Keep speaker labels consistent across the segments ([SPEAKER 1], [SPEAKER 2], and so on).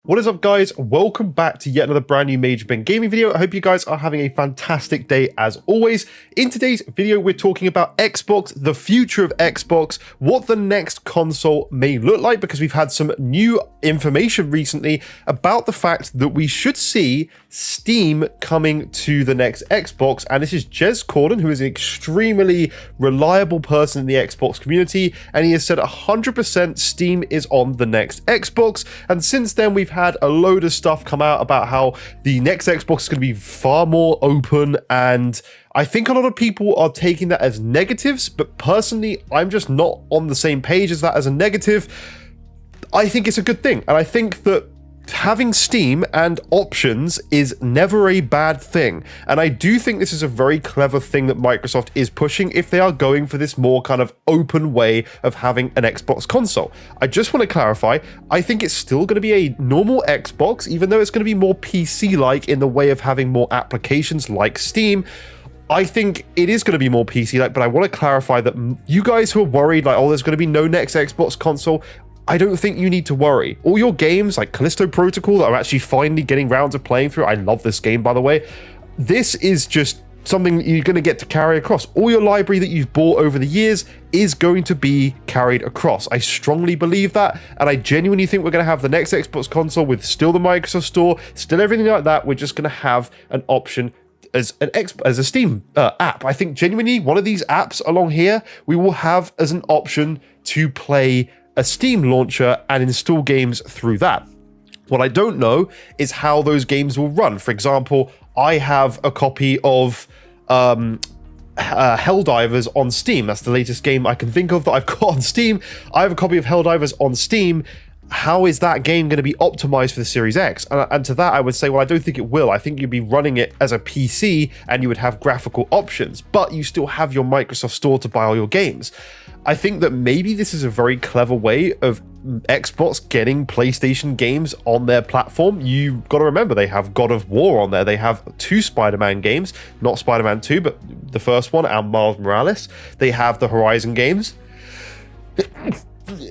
[SPEAKER 1] What is up, guys? Welcome back to yet another brand new Major Ben gaming video. I hope you guys are having a fantastic day as always. In today's video, we're talking about Xbox, the future of Xbox, what the next console may look like, because we've had some new information recently about the fact that we should see Steam coming to the next Xbox. And this is Jez Corden, who is an extremely reliable person in the Xbox community, and he has said 100% Steam is on the next Xbox. And since then, we've had a load of stuff come out about how the next Xbox is going to be far more open, and I think a lot of people are taking that as negatives, but personally, I'm just not on the same page as that as a negative. I think it's a good thing, and I think that having Steam and options is never a bad thing, and I do think this is a very clever thing that Microsoft is pushing if they are going for this more kind of open way of having an Xbox console. I just want to clarify, I think it's still going to be a normal Xbox, even though it's going to be more PC-like in the way of having more applications like Steam. I think it is going to be more PC-like, but I want to clarify that you guys who are worried, like, oh, there's going to be no next Xbox console, I don't think you need to worry. All your games like Callisto Protocol that I'm actually finally getting round to playing through, I love this game, by the way, this is just something you're going to get to carry across. All your library that you've bought over the years is going to be carried across. I strongly believe that, and I genuinely think we're going to have the next Xbox console with still the Microsoft Store, still everything like that. We're just going to have an option as a Steam app. I think genuinely one of these apps along here we will have as an option to play a Steam launcher and install games through that. What I don't know is how those games will run. For example, I have a copy of Helldivers on Steam. That's the latest game I can think of that I've got on Steam. I have a copy of Helldivers on Steam. How is that game going to be optimized for the Series X? And to that, I would say, well, I don't think it will. I think you'd be running it as a PC and you would have graphical options, but you still have your Microsoft Store to buy all your games. I think that maybe this is a very clever way of Xbox getting PlayStation games on their platform. You've got to remember, they have God of War on there. They have 2 Spider-Man games, not Spider-Man 2, but the first one, and Miles Morales. They have the Horizon games.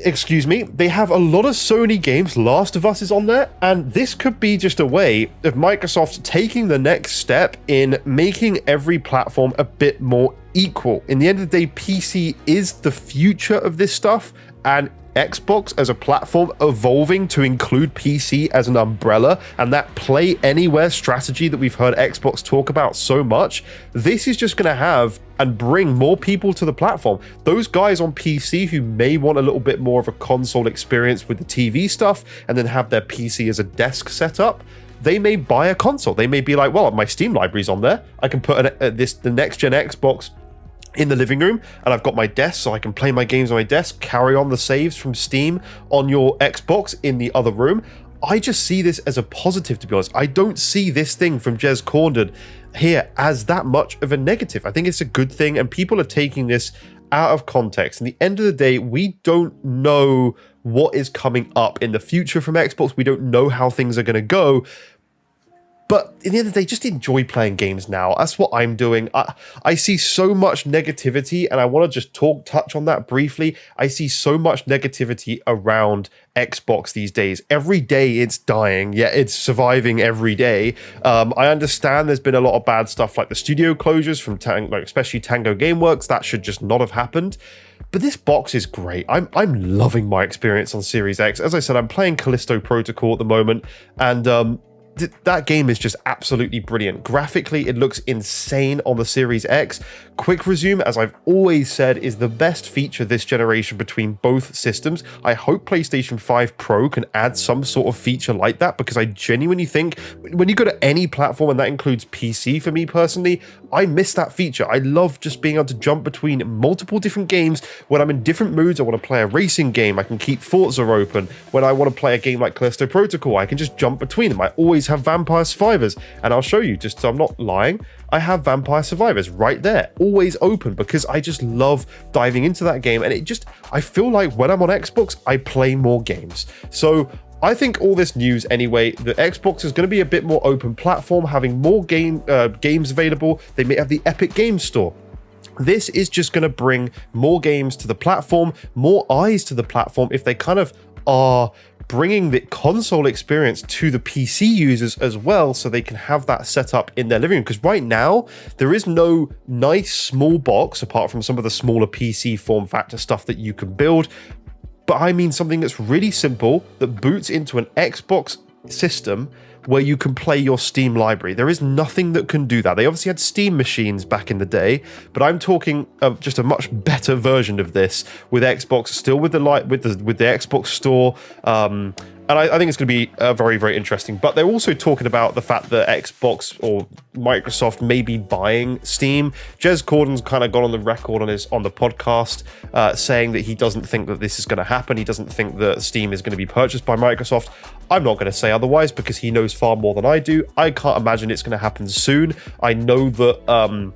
[SPEAKER 1] Excuse me, they have a lot of Sony games. Last of Us is on there, and this could be just a way of Microsoft taking the next step in making every platform a bit more equal. In the end of the day, PC is the future of this stuff, and Xbox as a platform evolving to include PC as an umbrella, and that play anywhere strategy that we've heard Xbox talk about so much, this is just going to have and bring more people to the platform. Those guys on PC who may want a little bit more of a console experience with the TV stuff and then have their PC as a desk setup, they may buy a console. They may be like, well, my Steam library's on there. I can put the next gen Xbox in the living room, and I've got my desk so I can play my games on my desk, carry on the saves from Steam on your Xbox in the other room. I just see this as a positive, to be honest. I don't see this thing from Jez Corden here as that much of a negative. I think it's a good thing, and people are taking this out of context. In the end of the day, we don't know what is coming up in the future from Xbox. We don't know how things are going to go. But in the end of the day, just enjoy playing games now. That's what I'm doing. I see so much negativity, and I want to just touch on that briefly. I see so much negativity around Xbox these days. Every day it's dying, yet it's surviving every day. I understand there's been a lot of bad stuff like the studio closures from especially Tango Gameworks. That should just not have happened. But this box is great. I'm loving my experience on Series X. As I said, I'm playing Callisto Protocol at the moment, and that game is just absolutely brilliant. Graphically, it looks insane on the Series X. Quick Resume, as I've always said, is the best feature this generation between both systems. I hope PlayStation 5 Pro can add some sort of feature like that, because I genuinely think when you go to any platform, and that includes PC for me personally, I miss that feature. I love just being able to jump between multiple different games. When I'm in different moods, I want to play a racing game, I can keep Forza open. When I want to play a game like Callisto Protocol, I can just jump between them. I always have Vampire Survivors, and I'll show you, just so I'm not lying, I have Vampire Survivors right there, always open, because I just love diving into that game, and I feel like when I'm on Xbox, I play more games. So I think all this news anyway, the Xbox is going to be a bit more open platform, having more games available. They may have the Epic Games Store. This is just going to bring more games to the platform, more eyes to the platform if they kind of are bringing the console experience to the PC users as well, so they can have that set up in their living room. Because right now, there is no nice small box, apart from some of the smaller PC form factor stuff that you can build. But I mean something that's really simple, that boots into an Xbox system where you can play your Steam library. There is nothing that can do that. They obviously had Steam machines back in the day, but I'm talking just a much better version of this with Xbox, still with the Xbox store. And I think it's going to be very, very interesting. But they're also talking about the fact that Xbox or Microsoft may be buying Steam. Jez Corden's kind of gone on the record on the podcast saying that he doesn't think that this is going to happen. He doesn't think that Steam is going to be purchased by Microsoft. I'm not going to say otherwise because he knows far more than I do. I can't imagine it's going to happen soon. I know that...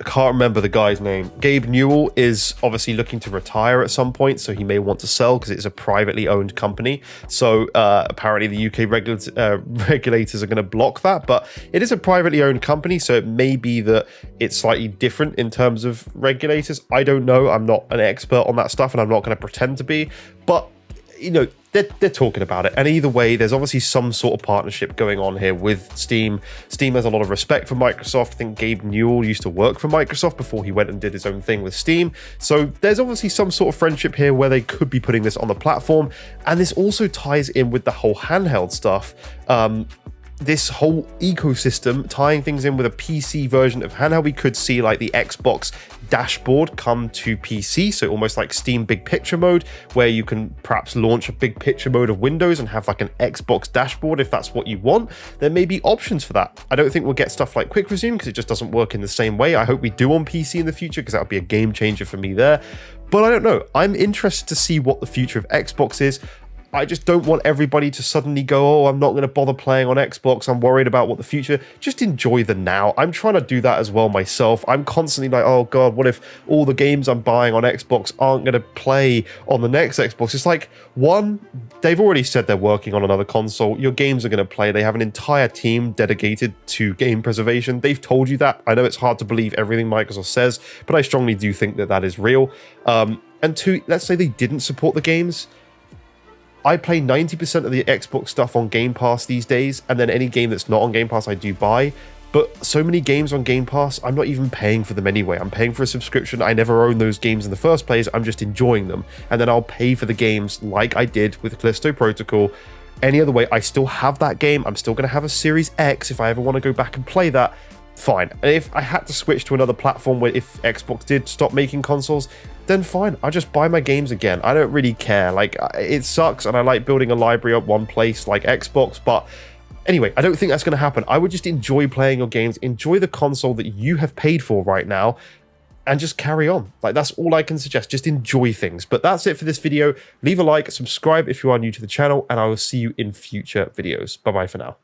[SPEAKER 1] I can't remember the guy's name. Gabe Newell is obviously looking to retire at some point, so he may want to sell because it's a privately owned company. So apparently the UK regulators are going to block that, but it is a privately owned company, so it may be that it's slightly different in terms of regulators. I don't know. I'm not an expert on that stuff, and I'm not going to pretend to be, but you know, they're talking about it. And either way, there's obviously some sort of partnership going on here with Steam. Steam has a lot of respect for Microsoft. I think Gabe Newell used to work for Microsoft before he went and did his own thing with Steam. So there's obviously some sort of friendship here where they could be putting this on the platform. And this also ties in with the whole handheld stuff. This whole ecosystem tying things in with a PC version of handheld. We could see like the Xbox dashboard come to PC, so almost like Steam Big Picture mode, where you can perhaps launch a Big Picture mode of Windows and have like an Xbox dashboard if that's what you want. There may be options for that. I don't think we'll get stuff like Quick Resume because it just doesn't work in the same way. I hope we do on PC in the future because that would be a game changer for me there. But I don't know. I'm interested to see what the future of Xbox is. I just don't want everybody to suddenly go, oh, I'm not going to bother playing on Xbox. I'm worried about what the future. Just enjoy the now. I'm trying to do that as well myself. I'm constantly like, oh God, what if all the games I'm buying on Xbox aren't going to play on the next Xbox? It's like, one, they've already said they're working on another console. Your games are going to play. They have an entire team dedicated to game preservation. They've told you that. I know it's hard to believe everything Microsoft says, but I strongly do think that that is real. And two, let's say they didn't support the games. I play 90% of the Xbox stuff on Game Pass these days, and then any game that's not on Game Pass I do buy. But so many games on Game Pass, I'm not even paying for them anyway. I'm paying for a subscription. I never own those games in the first place. I'm just enjoying them. And then I'll pay for the games like I did with Callisto Protocol. Any other way, I still have that game. I'm still going to have a Series X if I ever want to go back and play that. Fine. And if I had to switch to another platform where if Xbox did stop making consoles, then fine. I'll just buy my games again. I don't really care. Like, it sucks and I like building a library at one place like Xbox, but anyway, I don't think that's going to happen. I would just enjoy playing your games, enjoy the console that you have paid for right now, and just carry on. Like, that's all I can suggest. Just enjoy things. But that's it for this video. Leave a like, subscribe if you are new to the channel, and I will see you in future videos. Bye-bye for now.